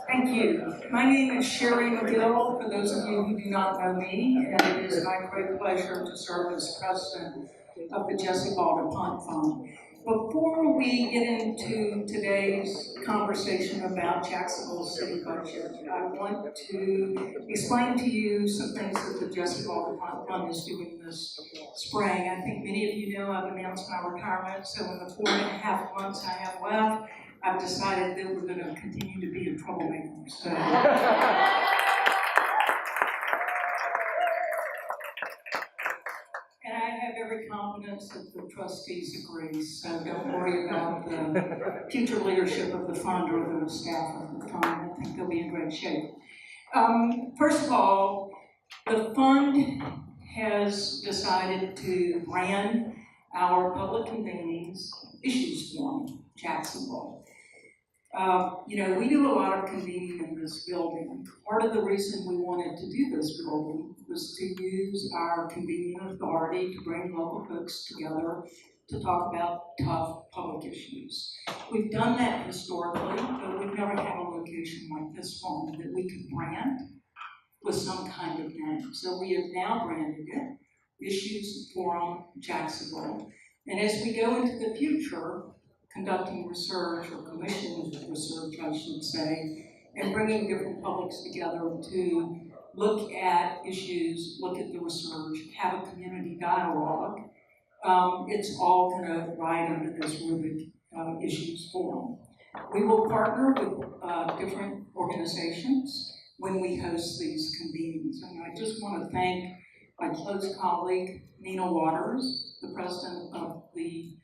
Thank you. My name is Sherry McGill, for those of you who do not know me, and it is my great pleasure to serve as president of the duPont Fund. Before we get into today's conversation about Jacksonville's city budget, I want to explain to you some things that the duPont Fund is doing this spring. I think many of you know I've announced my retirement, so in the 4.5 months I have left, I've decided that we're going to continue to be a troublemaker. So. And I have every confidence that the trustees agree, so don't worry about the future leadership of the fund or the staff of the fund. I think they'll be in great shape. First of all, the fund has decided to brand our public convenings issues forum, Jacksonville. We do a lot of convening in this building. Part of the reason we wanted to do this building was to use our convening authority to bring local folks together to talk about tough public issues. We've done that historically, but we've never had a location like this one that we could brand with some kind of name. So we have now branded it Issues Forum Jacksonville. And as we go into the future, conducting research, or commissioning research, I should say, and bringing different publics together to look at issues, look at the research, have a community dialogue. It's all going to ride under this rubric, Issues Forum. We will partner with different organizations when we host these convenings. And I just want to thank my close colleague, Nina Waters, the president of the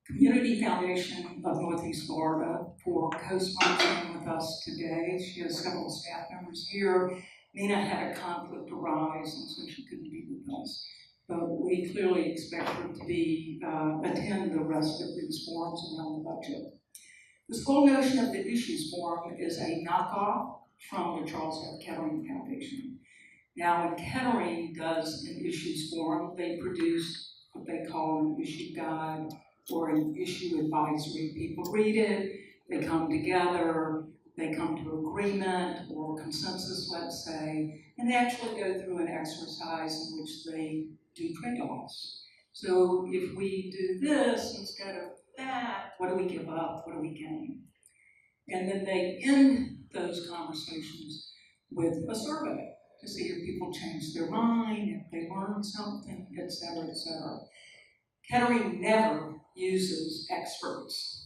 Community Foundation of Northeast Florida, for co-sponsoring with us today. She has several staff members here. Nina had a conflict arise, and so she couldn't be with us. But we clearly expect her to attend the rest of these forums around the budget. This whole notion of the Issues Forum is a knockoff from the Charles F. Kettering Foundation. Now, when Kettering does an Issues Forum, they produce what they call an issue guide or an issue advisory. People read it, they come together, they come to agreement or consensus, let's say, and they actually go through an exercise in which they do trade-offs. So if we do this instead of that, what do we give up? What do we gain? And then they end those conversations with a survey to see if people change their mind, if they learn something, et cetera, et cetera. Kettering never uses experts.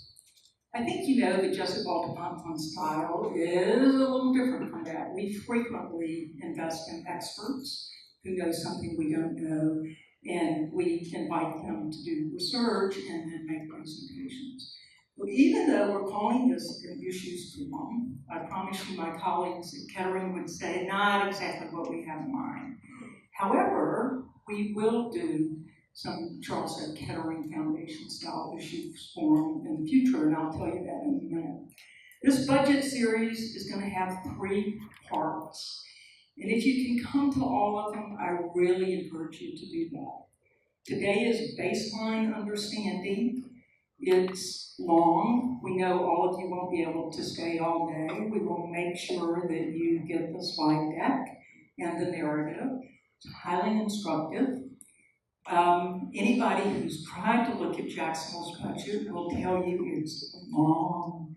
I think you know the duPont Fund style is a little different from that. We frequently invest in experts who know something we don't know, and we invite them to do research and then make presentations. But even though we're calling this an Issues Forum, I promise you my colleagues at Kettering would say not exactly what we have in mind. However, we will do some Charles F. Kettering Foundation style Issues Forum in the future, and I'll tell you that in a minute. This budget series is going to have 3 parts. And if you can come to all of them, I really encourage you to do that. Today is baseline understanding. It's long. We know all of you won't be able to stay all day. We will make sure that you get the slide deck and the narrative. It's highly instructive. Anybody who's tried to look at Jacksonville's budget will tell you it's long,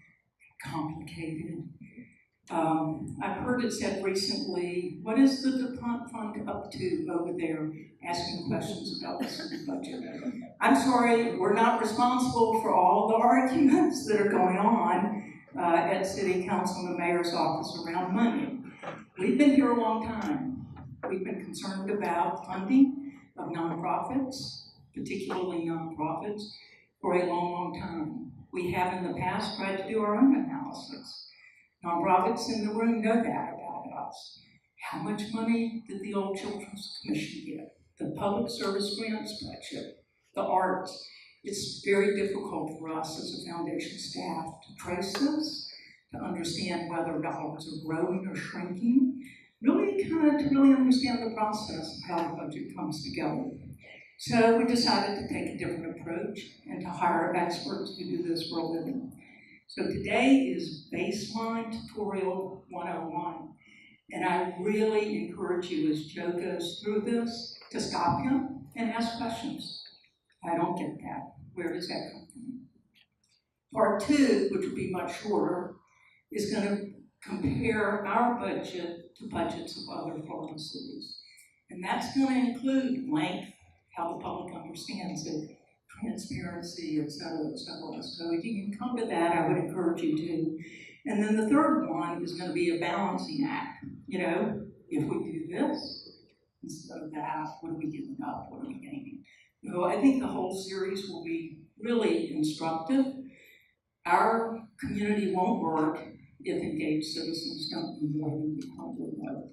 complicated. I've heard it said recently, what is the duPont Fund up to over there asking questions about the city budget? I'm sorry, we're not responsible for all the arguments that are going on at City Council and the Mayor's office around money. We've been here a long time. We've been concerned about funding of nonprofits, particularly nonprofits, for a long, long time. We have in the past tried to do our own analysis. Nonprofits in the room know that about us. How much money did the Old Children's Commission get? The public service grants budget, the arts. It's very difficult for us as a foundation staff to trace this, to understand whether dollars are growing or shrinking, to really understand the process of how the budget comes together. So we decided to take a different approach and to hire experts who do this for a living. So today is baseline tutorial 101. And I really encourage you, as Joe goes through this, to stop him and ask questions. I don't get that. Where does that come from? Part 2, which will be much shorter, is going to compare our budget to budgets of other Florida cities. And that's going to include length, how the public understands it, transparency, et cetera, et cetera. So if you can come to that, I would encourage you to. And then the third one is going to be a balancing act. You know, if we do this instead of that, what are we giving up? What are we gaining? So I think the whole series will be really instructive. Our community won't work if engaged citizens don't do more than we probably know.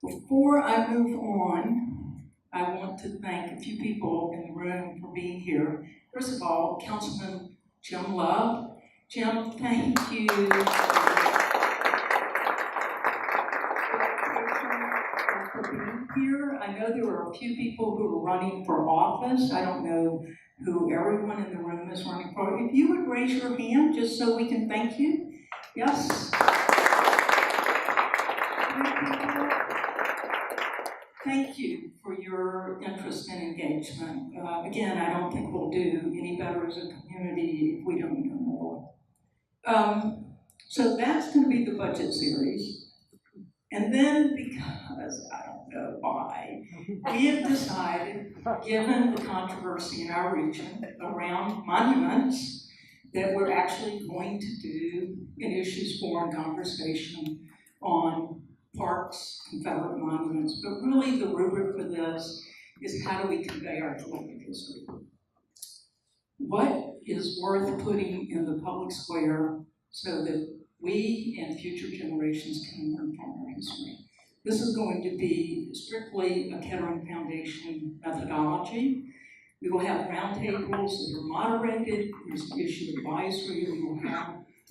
Before I move on, I want to thank a few people in the room for being here. First of all, Councilman Jim Love. Jim, thank you for being here. I know there are a few people who are running for office. I don't know who everyone in the room is running for. If you would raise your hand just so we can thank you. Yes? Thank you for your interest and engagement. Again, I don't think we'll do any better as a community if we don't know more. So that's going to be the budget series. And then, because I don't know why, we have decided, given the controversy in our region around monuments, that we're actually going to do an issues forum conversation on parks, Confederate monuments. But really the rubric for this is how do we convey our collective history? What is worth putting in the public square so that we and future generations can learn from our history? This is going to be strictly a Kettering Foundation methodology. We will have roundtables that are moderated. There's issue advisory. We will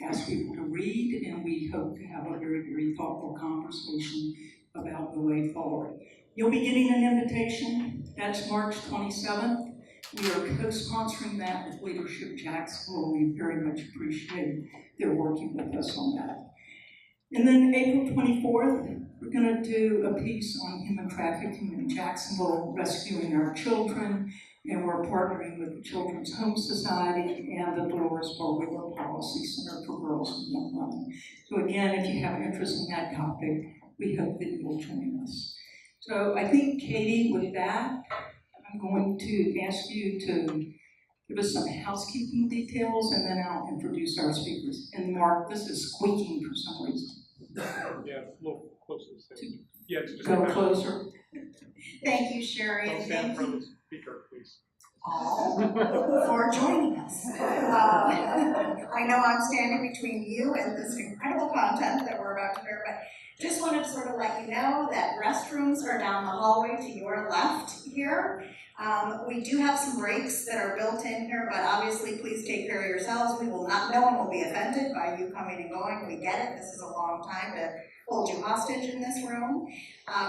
ask people to read, and we hope to have a very, very thoughtful conversation about the way forward. You'll be getting an invitation. That's March 27th. We are co-sponsoring that with Leadership Jacksonville. We very much appreciate their working with us on that. And then April 24th, we're going to do a piece on human trafficking in Jacksonville, rescuing our children, and we're partnering with the Children's Home Society and the Dolores Barwiller Policy Center for Girls and Young Women. So again, if you have interest in that topic, we hope that you'll join us. So I think, Katie, with that, I'm going to ask you to give us some housekeeping details, and then I'll introduce our speakers. And Mark, this is squeaking for some reason. Yeah, a little closer to the stage. Yeah, just go closer. Thank you, Sherry. Don't stand in front of the speaker, please. All for joining us. I know I'm standing between you and this incredible content that we're about to hear, but just wanted to sort of let you know that restrooms are down the hallway to your left here. We do have some breaks that are built in here, but obviously please take care of yourselves. We will not, no one will be offended by you coming and going. We get it. This is a long time to hold you hostage in this room.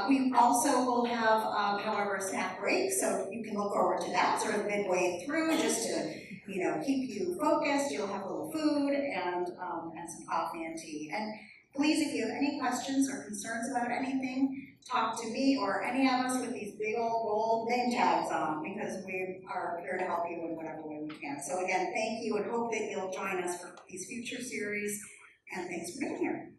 We also will have, however, a snack break, so you can look forward to that sort of midway through, just to, you know, keep you focused. You'll have a little food and some coffee and tea. And please, if you have any questions or concerns about anything, talk to me or any of us with these big old gold name tags on, because we are here to help you in whatever way we can. So again, thank you, and hope that you'll join us for these future series, and thanks for being here.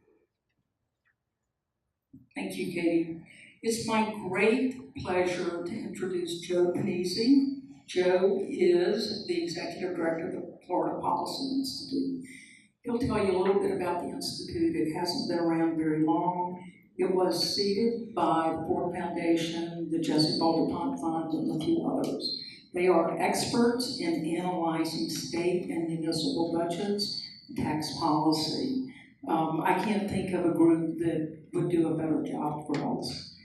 Thank you, Katie. It's my great pleasure to introduce Joe Panizzi. Joe is the Executive Director of the Florida Policy Institute. He'll tell you a little bit about the Institute. It hasn't been around very long. It was seeded by the Ford Foundation, the duPont Fund, and a few others. They are experts in analyzing state and municipal budgets, tax policy. I can't think of a group that would do a better job for us.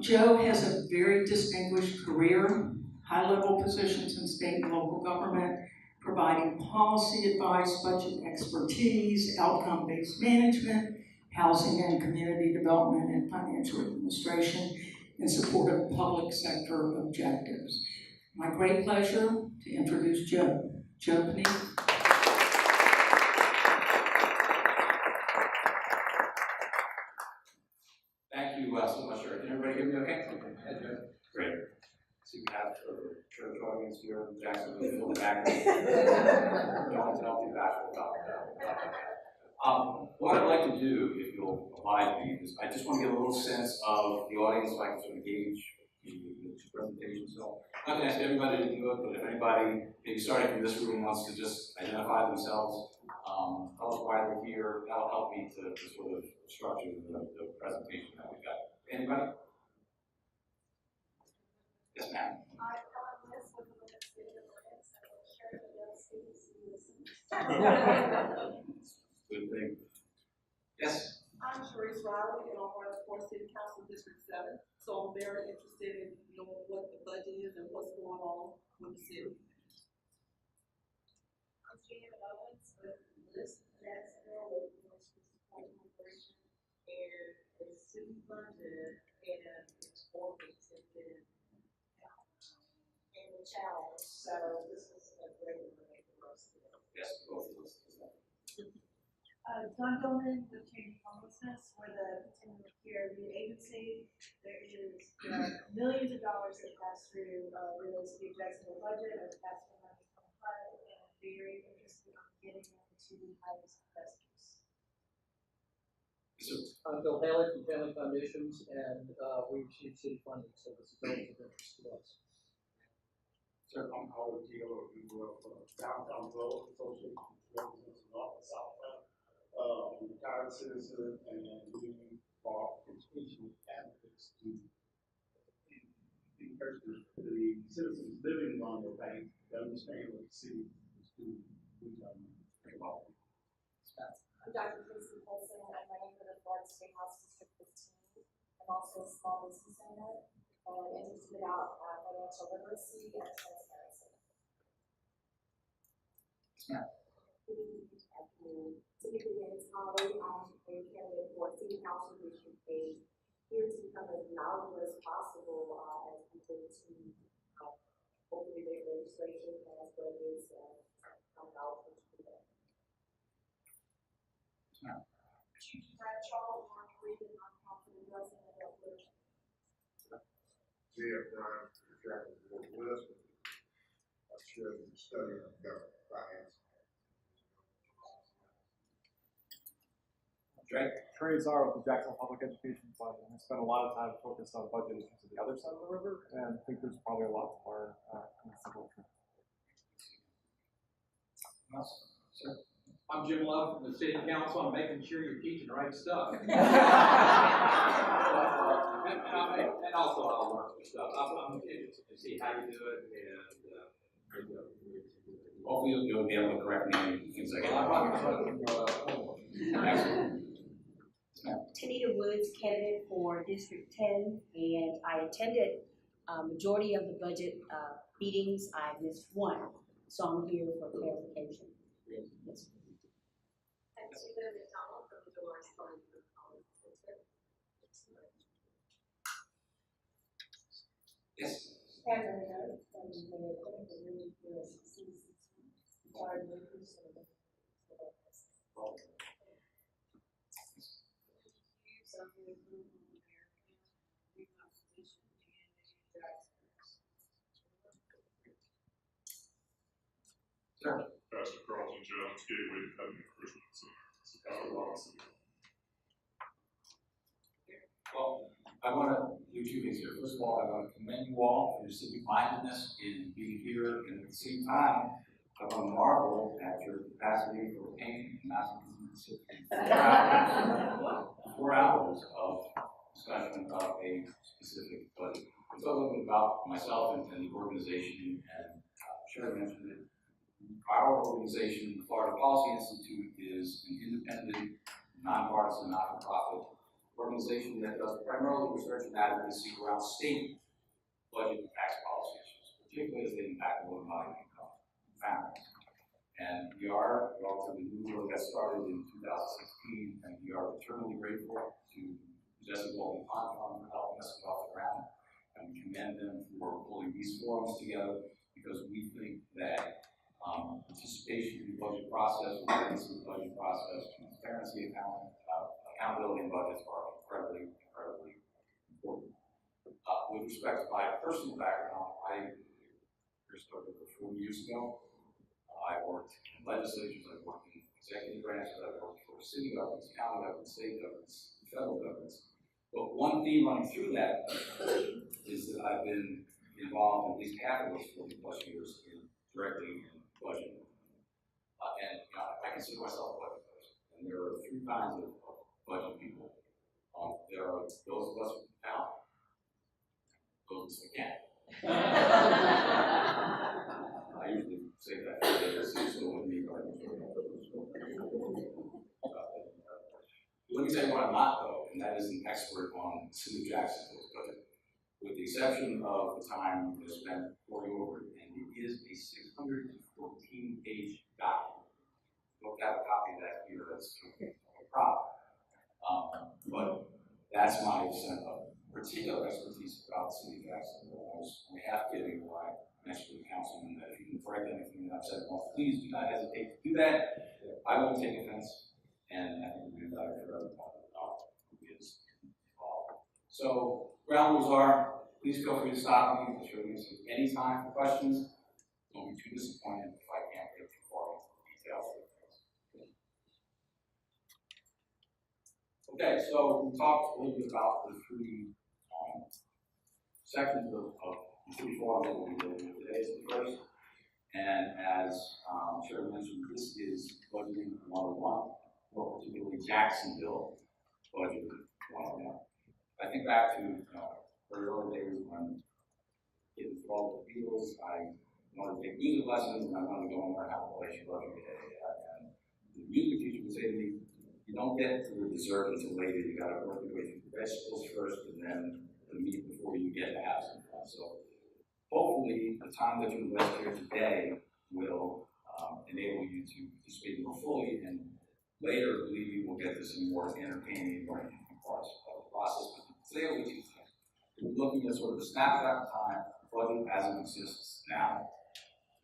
Joe has a very distinguished career, high-level positions in state and local government, providing policy advice, budget expertise, outcome-based management, housing and community development, and financial administration in support of public sector objectives. My great pleasure to introduce Joe. Joe, please. you so much, sir. Can everybody hear me okay? Great. So we have a church audience here in Jacksonville, in the back. Don't tell me that. What I'd like to do, if you'll oblige me, is I just want to get a little sense of the audience so I can sort of gauge the presentation. So I'm not going to ask everybody to do it, but if anybody, maybe starting from this room, wants to just identify themselves, tell us why they're here, that'll help me to sort of structure the presentation that we've got. Anybody? Yes, ma'am. Good thing. Yes. I'm Sharice Riley, and I'm on the 4th City Council District 7. So I'm very interested in knowing what the budget is and what's going on with the city. I'm Janet Owens with this Jacksonville with Corporation, and it's city funded, and it's 4 weeks have been in the challenge. So this is a great way for us to go. Yes, both of us. John Dillman with Changing Homelessness. We're the continuing care lead agency. There is millions of dollars that pass through the city of Jacksonville budget over the past 2025, and very interested in getting into the highest and best use. I'm Bill Haley from Family Foundations, and we receive city funding, so this is very of interest to us. Sir, I'm Howard Dealer, we work for Downtown Road Association, represents North and South. Retired citizen, and we are educational advocates to encourage the citizens living on the bank to understand what the city is doing. I'm Dr. Tracy Colson. I'm running for the Florida State House District 15. I'm also a small business owner and interested about financial literacy and transparency. Typically, it's Holly. I'm a candidate for City Council District 8, here to become as knowledgeable as possible as we go to hopefully their registration as well as come out for today. Chief Bradshaw, Mark Reed, and I'm confident resident of Wilshire. J.F. Ryan, Jacksonville West. I share the study of government finance. Trey Czar with the Jacksonville Public Education Fund, and we spent a lot of time focused on budget issues on the other side of the river, and I think there's probably a lot to learn in this situation. Sir. I'm Jim Love from the City Council. I'm making sure you're teaching the right stuff. and also I'll learn some stuff. I'm interested to see how you do it, and Hopefully you'll be able to correct me in things like that. Tanita Woods, candidate for District 10, and I attended majority of the budget meetings. I missed one, so I'm here for clarification. Yes. And Susan McDonald from the Dolores Fund for College District. Yes. Karen Miller from the Clinical for retired workers. Sir. Pastor Carlton Jones, Gateway Academy of Christians. Well, I want to do two things here. First of all, I want to commend you all for your civic-mindedness in being here, and at the same time, I want to marvel at your capacity for pain and not for 4 hours of discussion about a specific budget. It's a little bit about myself and the organization, and Sherry mentioned it. Our organization, the Florida Policy Institute, is an independent, nonpartisan, not-for-profit organization that does primarily research and advocacy around state budget and tax policy issues, particularly as they impact low and moderate income families. And we are relatively new, we got started in 2016, and we are eternally grateful to Jacksonville duPont for helping us get off the ground. And we commend them for pulling these forums together, because we think that participation in the budget process, awareness of the budget process, transparency, accountability in budgets are incredibly respect to my personal background, I first started over 40 years ago. I worked in legislatures, I worked in executive branches, I worked for city governments, county governments, state governments, federal governments. But one theme running through that is that I've been involved in at least half of those 40 plus years in directly in budgeting. And I consider myself a budget person. And there are three kinds of budget people. There are those of us who can count, those of us who can't. I usually say that because it's still with me, but let me tell you what I'm not, though, and that is an expert on the city of Jacksonville's budget. With the exception of the time we spent going over it, and it is a 614-page document. Don't have a copy of that here, that's a problem. But that's my particular expertise about the city of Jacksonville. I was half kidding when I mentioned to the councilman that if you can correct anything that I've said, well, please do not hesitate to do that. I won't take offense, and I think we'll do better for everybody who is involved. So, ground rules are, please feel free to stop me. I'm sure there's any time for questions. Don't be too disappointed if I can't get too far into the details of things. Okay, so we talked a little bit about the three sections of the three forums that we'll be dealing with today. Is the first, and as Chair mentioned, this is budgeting 101, or particularly Jacksonville budgeting 101. I think back to very early days when getting involved with the Beatles, I wanted to take music lessons and I wanted to go and learn how to play budget. And the music teacher would say to me, you don't get to the dessert until later. You got to work your way through the vegetables first and then the meat before you get to have some fun. So hopefully the time that you invest here today will enable you to participate more fully, and later, believe me, we'll get to some more entertaining and learning parts of the process. But today we'll teach you. We're looking at sort of a snapshot of time, budget as it exists now,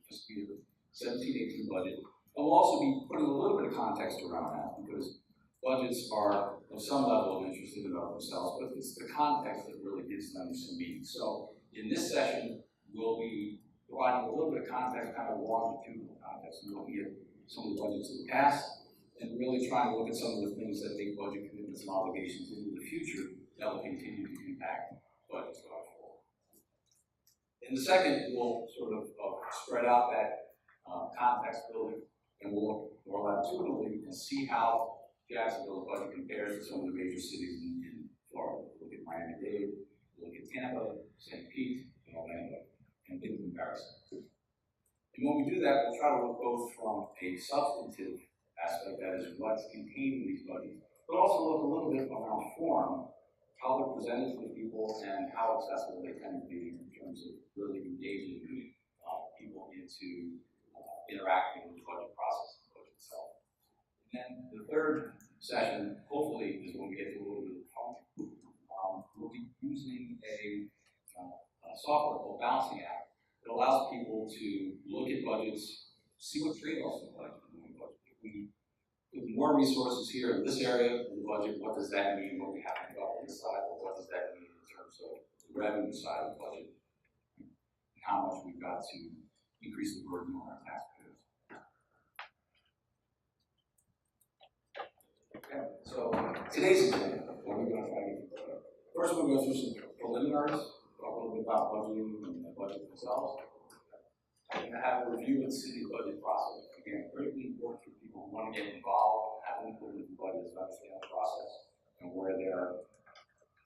fiscal year 17-18 budget. And we'll also be putting a little bit of context around that, because budgets are of some level of interest in and of themselves, but it's the context that really gives them some meaning. So in this session, we'll be providing a little bit of context, kind of longitudinal context, and looking at some of the budgets in the past, and really trying to look at some of the things that make budget commitments and obligations into the future that will continue to impact budgets going forward. In the second, we'll sort of spread out that context building, and we'll look more longitudinally and see how Jacksonville's budget compares to some of the major cities in Florida. We'll look at Miami-Dade, we'll look at Tampa, St. Pete, and Orlando, and give them comparison. And when we do that, we'll try to look both from a substantive aspect, that is what's contained in these budgets, but also look a little bit around form, how they're presented to the people, and how accessible they tend to be in terms of really engaging people into interacting with the budget process and the budget itself. And then the third session, hopefully, is when we get to a little bit of fun. We'll be using a software called Balancing Act that allows people to look at budgets, see what trade-offs look like in the budget. If we put more resources here in this area of the budget, what does that mean? What we have to go on this side, or what does that mean in terms of the revenue side of the budget? And how much we've got to increase the burden on our taxpayers. Okay, so today's agenda, what are we going to try to get to? First, we'll go through some preliminaries, talk a little bit about budgeting and the budget themselves. I'm going to have a review of the city's budget process. Again, critically important for people who want to get involved, have input in the budget, to understand the process, and where their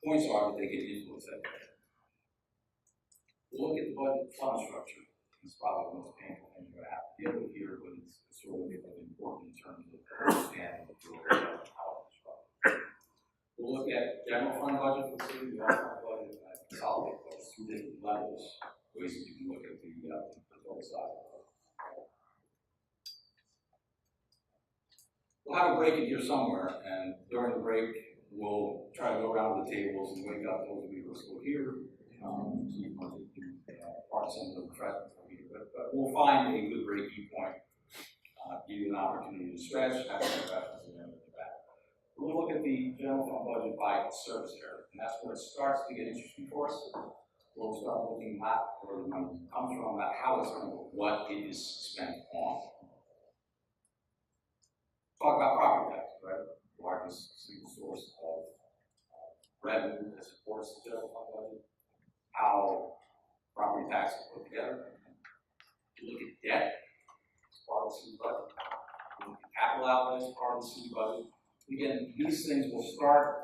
points are that they can influence that. We'll look at the budget fund structure. It's probably the most painful thing you're going to have to deal with here, but it's sort of important in terms of understanding how it's structured. We'll look at general fund budget for the city, the fund budget, and consolidate budget, two different levels, ways that you can look at the total size. We'll have a break in here somewhere, and during the break, we'll try to go around the tables and wake up those of you who are still here. So you want to do part of some of the refreshments from here, but we'll find a good breaking point, give you an opportunity to stretch, have some refreshments, and then we'll back. We'll look at the general fund budget by service area, and that's where it starts to get interesting for us. we'll start looking at where the money comes from, about how it's going to, what it is spent on. Talk about property tax, right? The largest single source of revenue that supports the general fund budget. How property tax is put together. You look at debt as part of the city budget. You look at capital outlay as part of the city budget. Again, these things will start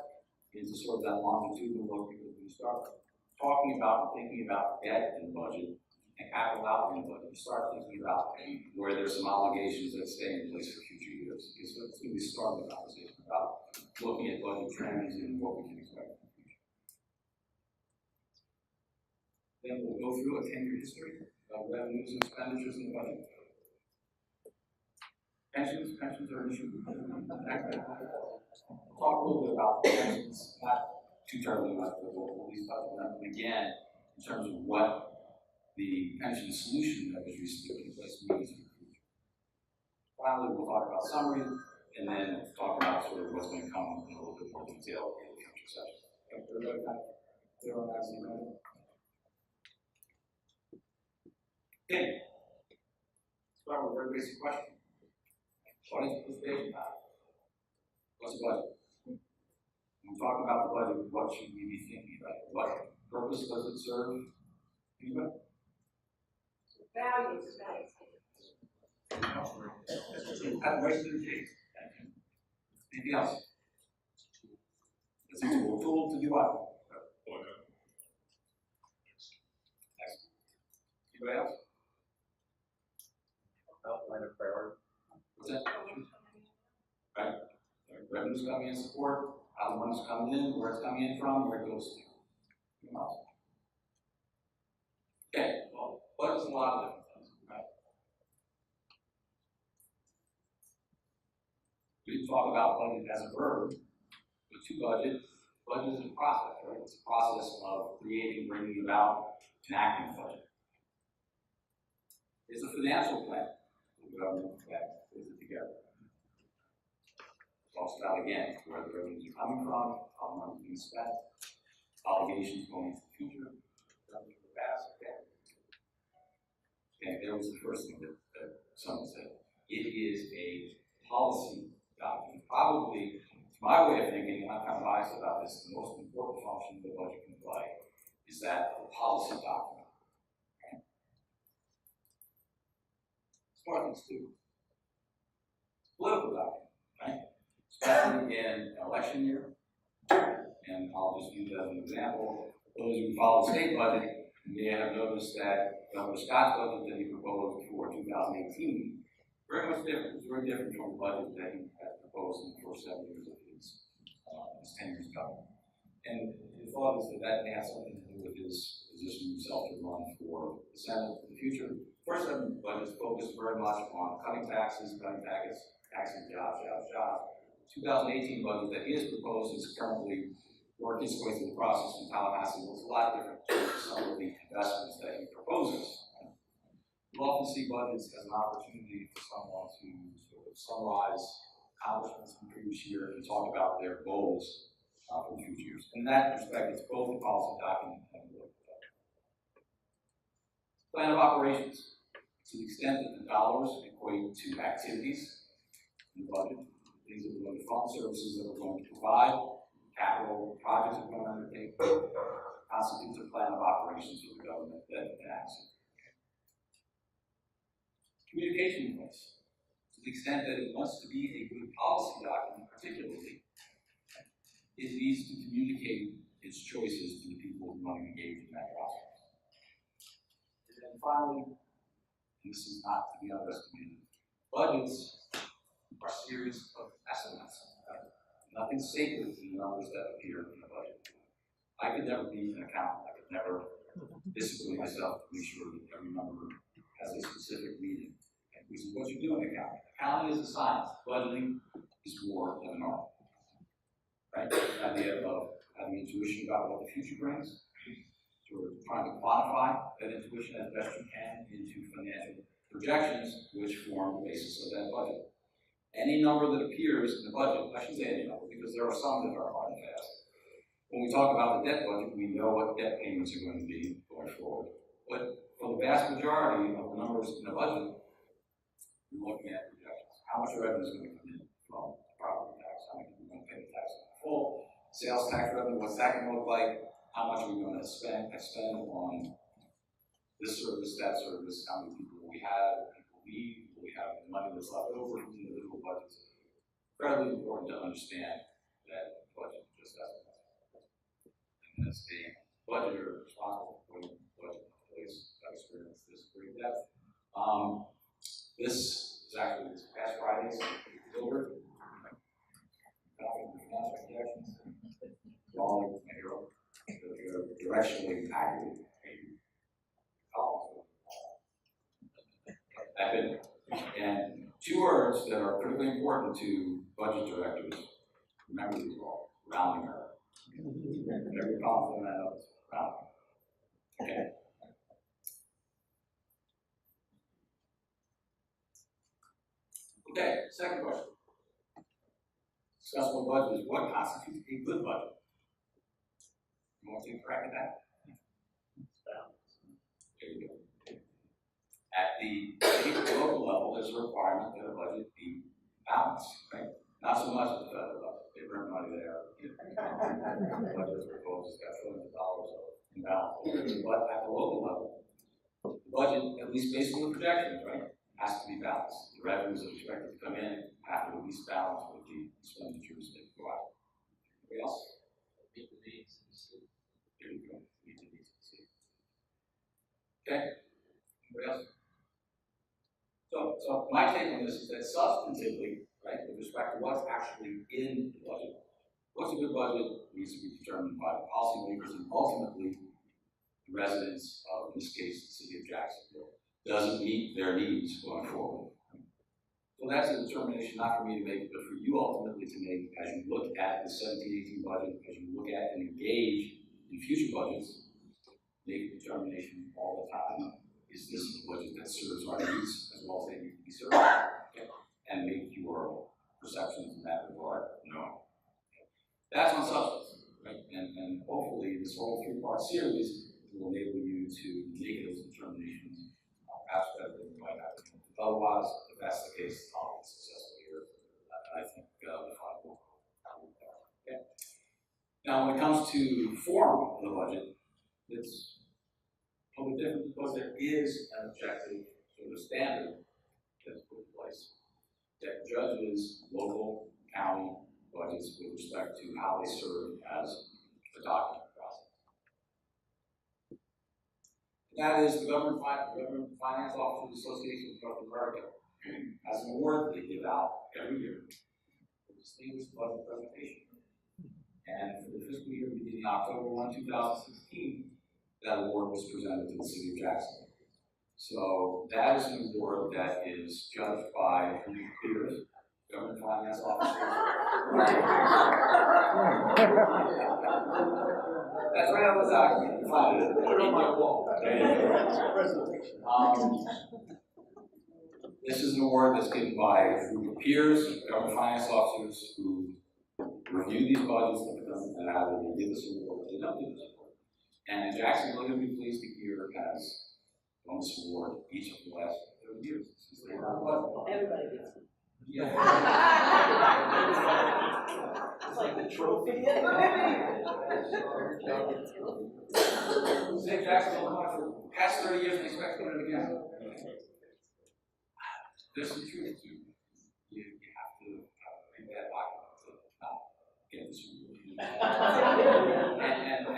into sort of that longitudinal look because we start talking about and thinking about debt in the budget and capital outlay in the budget. You start thinking about where there's some obligations that stay in place for future years. So it's going to be starting the conversation about looking at budget trends and what we can expect in the future. Then we'll go through a 10-year history of revenues and expenditures in the budget. Pensions are an issue. We'll talk a little bit about pensions, not too terribly much, but we'll at least talk about them again in terms of what the pension solution that was recently put in place means in the future. Finally, we'll talk about summary, and then talk about sort of what's going to come in a little bit more detail in the future sessions. Everybody kind of clear on that? Okay. Start with a very basic question. What is participation about? What's the budget? When we talk about the budget, what should we be thinking about? What purpose does it serve? Anybody? Values. Have right to the case. Anything else? It's a tool to do what? Next. Anybody else? Outline of priority. What's that? Right. Revenues coming in support, how the money's coming in, where it's coming in from, where it goes to. Okay, well, budget's a lot of different things, right? We can talk about budget as a verb, but to budget is a process, right? It's a process of creating, bringing about, enacting a budget. It's a financial plan. The government that puts it together. Talks about, again, where the revenues are coming from, how money is being spent, obligations going into the future, revenue for the past, okay, there was the first thing that someone said. It is a policy document. Probably, to my way of thinking, and I'm kind of biased about this, the most important function the budget can play is that a policy document. Smart things too. Political document, right? Especially in an election year. And I'll just use that as an example. Those who follow the state budget may have noticed that Governor Scott's budget that he proposed for 2018 very much different. It's very different from the budget that he had proposed in the first 7 years of his 10 years government. And the thought is that that may have something to do with his position himself to run for the Senate in the future. First 7 budgets focused very much on cutting taxes, taxes, jobs. 2018 budget that he has proposed is currently working its way through the process in Tallahassee. It's a lot different from some of the investments that he proposes. You often see budgets as an opportunity for someone to sort of summarize accomplishments in the previous year and talk about their goals for the future years. In that respect, it's both a policy document and a political document. Plan of operations. To the extent that the dollars equate to activities in the budget, things that we're going to fund, services that we're going to provide, capital projects that we're going to undertake, constitutes a plan of operations for the government that enacts it. Communication points. To the extent that it wants to be a good policy document, particularly, it needs to communicate its choices to the people who want to engage in that process. And then finally, and this is not to be underestimated, budgets are a series of estimates. Nothing sacred in the numbers that appear in the budget. I could never be an accountant. I could never discipline myself to make sure that every number has a specific meaning. This is what you do in accounting. Accounting is a science. Budgeting is more than an art. Right? The idea of having intuition about what the future brings, sort of trying to quantify that intuition as best you can into financial projections, which form the basis of that budget. Any number that appears in the budget, I shouldn't say any number, because there are some that are hard and fast, when we talk about the debt budget, we know what debt payments are going to be going forward. But for the vast majority of the numbers in the budget, we're looking at projections. How much revenue is going to come in from property tax? How much are we going to pay the tax on full? Sales tax revenue, what's that going to look like? How much are we going to spend on this service, that service? How many people we have? People leave? We have the money that's left over from the individual budgets. Fairly important to understand that budget just doesn't. And as a budgeter responsible for the budget in place, I've experienced this great depth. This is actually this past Friday's delivered. Projections. Wrong, they're directionally accurate. And two words that are critically important to budget directors. Remember these all. Rounding error. Every confident I know it's rounding. Okay. Okay, second question. Discuss what budget is. What constitutes a good budget? You want to take a crack at that? There you go. At the state or local level, there's a requirement that a budget be balanced, right? Not so much at the federal level. They burn money there. The budget is proposed, it's got trillions of dollars of imbalance. But at the local level, the budget, at least based on the projections, right, has to be balanced. The revenues that are expected to come in have to at least balance with the expenditures that go out. Anybody else? Meet the needs of the city. There you go. Meet the needs of the city. Okay. Anybody else? So my take on this is that substantively, right, with respect to what's actually in the budget, what's a good budget needs to be determined by the policymakers and ultimately the residents of, in this case, the city of Jacksonville. Does it meet their needs going forward? So that's a determination not for me to make, but for you ultimately to make as you look at the 17-18 budget, as you look at and engage in future budgets, make a determination all the time. Is this a budget that serves our needs as well as they need to be served? Okay. And make your perceptions in that regard known. Okay. That's on substance, right? And hopefully this whole three-part series will enable you to make those determinations perhaps better than you might have. Otherwise, if that's the case, I'll be successful here. I think the final will be better. Okay. Now, when it comes to form of the budget, it's a little bit different because there is an objective sort of standard that's put in place that judges local, county budgets with respect to how they serve as a document process. That is the Government Finance Officers Association of North America has an award that they give out every year for distinguished budget presentation. And for the fiscal year beginning October 1, 2016, that award was presented to the city of Jacksonville. So that is an award that is judged by peers, government finance officers. That's right on the document. You find it. Put it on my wall. This is an award that's given by a group of peers, government finance officers who review these budgets and how they give this award, they don't give this award. And Jacksonville, you'll be pleased to hear, has won this award each of the last 30 years since they were what? Everybody gets it. Yeah. It's like the trophy. Say Jacksonville won for the past 30 years and expect to win it again. There's some truth to it. You have to read that document to not get this award.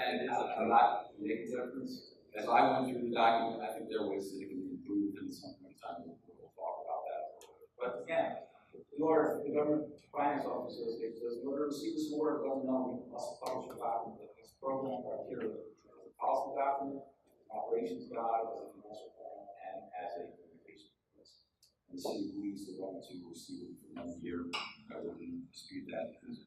And I'm not making judgments. As I went through the document, I think there are ways that it can be improved, and some time we'll talk about that. But again, in order for the Government Finance Officers, in order to receive this award, the government must publish a document that has program criteria as a policy document, operations guide, as a financial plan, and as a communication list. And the city believes they're going to receive it for 1 year. I wouldn't dispute that because